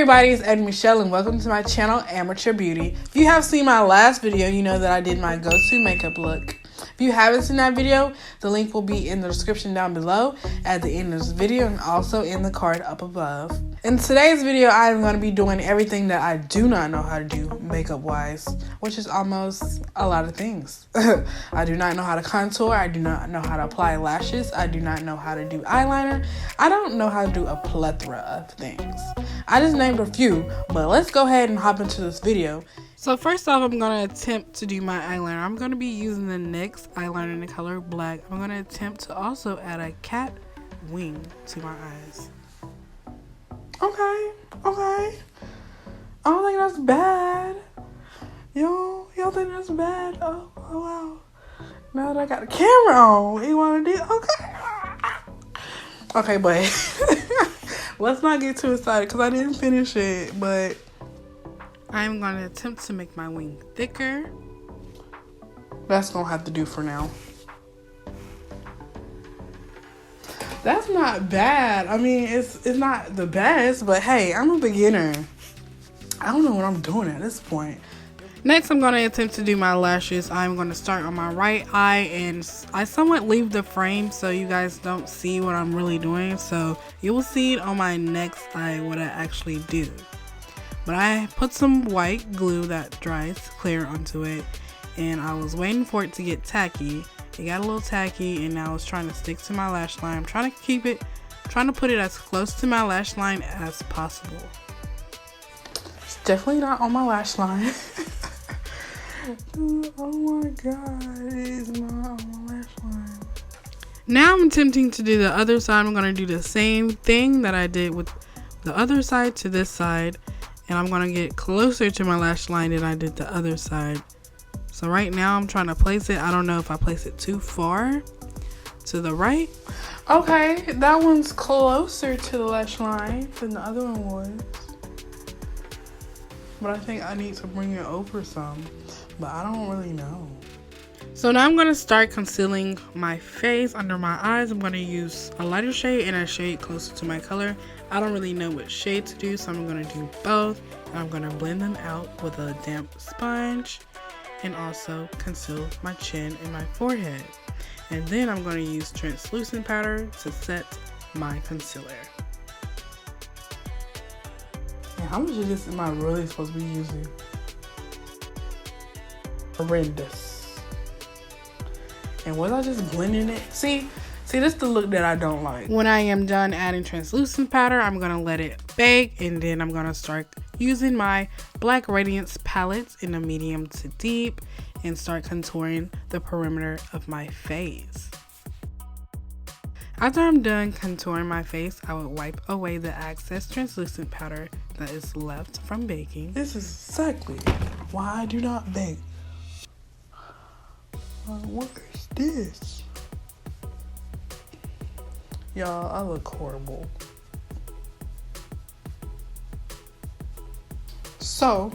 everybody, it's Michelle and welcome to my channel, Amateur Beauty. If you have seen my last video, you know that I did my go-to makeup look. If you haven't seen that video, the link will be in the description down below, at the end of this video, and also in the card up above. In today's video, I am going to be doing everything that I do not know how to do makeup-wise, which is almost a lot of things. I do not know how to contour, I do not know how to apply lashes, I do not know how to do eyeliner, I don't know how to do a plethora of things. I just named a few, but let's go ahead and hop into this video. So first off, I'm going to attempt to do my eyeliner. I'm going to be using the NYX eyeliner in the color black. I'm going to attempt to also add a cat wing to my eyes. Okay. I don't think that's bad. Y'all think that's bad? Oh wow. Now that I got the camera on, what you want to do? Okay, but let's not get too excited because I didn't finish it, but I'm going to attempt to make my wing thicker. That's going to have to do for now. That's not bad. I mean, it's not the best, but hey, I'm a beginner. I don't know what I'm doing at this point. Next, I'm going to attempt to do my lashes. I'm going to start on my right eye, and I somewhat leave the frame so you guys don't see what I'm really doing. So you will see it on my next eye what I actually do. But I put some white glue that dries clear onto it, and I was waiting for it to get tacky. It got a little tacky, and now I was trying to stick to my lash line. I'm trying to put it as close to my lash line as possible. It's definitely not on my lash line. Oh my god, it is not on my lash line. Now I'm attempting to do the other side. I'm going to do the same thing that I did with the other side to this side. And I'm going to get closer to my lash line than I did the other side. So right now I'm trying to place it. I don't know if I place it too far to the right. Okay, that one's closer to the lash line than the other one was. But I think I need to bring it over some. But I don't really know. So now I'm going to start concealing my face under my eyes. I'm going to use a lighter shade and a shade closer to my color. I don't really know what shade to do, so I'm going to do both. And I'm going to blend them out with a damp sponge and also conceal my chin and my forehead. And then I'm going to use translucent powder to set my concealer. Man, how much of this am I really supposed to be using? Horrendous. And was I just blending it? See, this is the look that I don't like. When I am done adding translucent powder, I'm going to let it bake, and then I'm going to start using my black Radiance palettes in a medium to deep and start contouring the perimeter of my face. After I'm done contouring my face, I would wipe away the excess translucent powder that is left from baking. This is exactly why I do not bake. What is this? Y'all, I look horrible. So,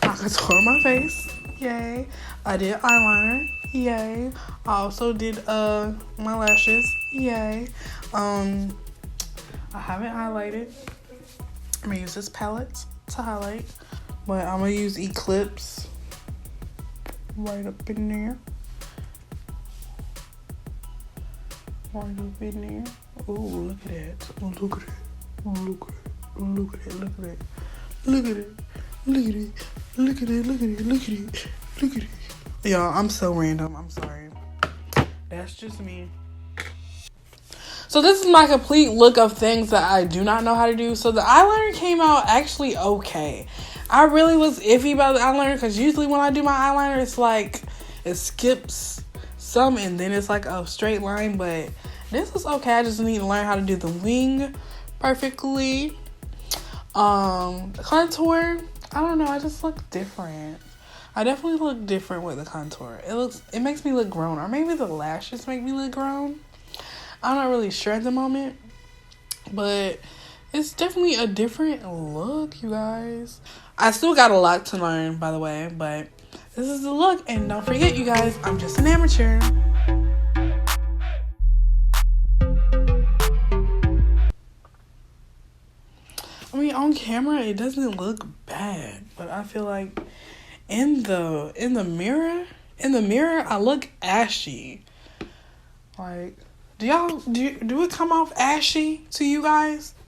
I contoured my face. Yay. I did eyeliner. Yay. I also did my lashes. Yay. I haven't highlighted. I'm gonna use this palette to highlight. But I'm gonna use Eclipse right up in there. Right up in there. Oh, look at that. Oh, look at it. Oh, look at it. Oh, look at it. Look at it. Look at it. Look at it. Look at it. Look at it. Look at it. Look at it. Y'all, I'm so random. I'm sorry. That's just me. So this is my complete look of things that I do not know how to do. So the eyeliner came out actually okay. I really was iffy about the eyeliner because usually when I do my eyeliner, it's like it skips some and then it's like a straight line, but this is okay. I just need to learn how to do the wing perfectly. The contour, I don't know, I just look different. I definitely look different with the contour. It makes me look grown, or maybe the lashes make me look grown. I'm not really sure at the moment, but it's definitely a different look, you guys. I still got a lot to learn, by the way, but this is the look, and don't forget, you guys, I'm just an amateur. I mean, mean, on camera, it doesn't look bad. But I feel like in the mirror, I look ashy. Like, do it come off ashy to you guys?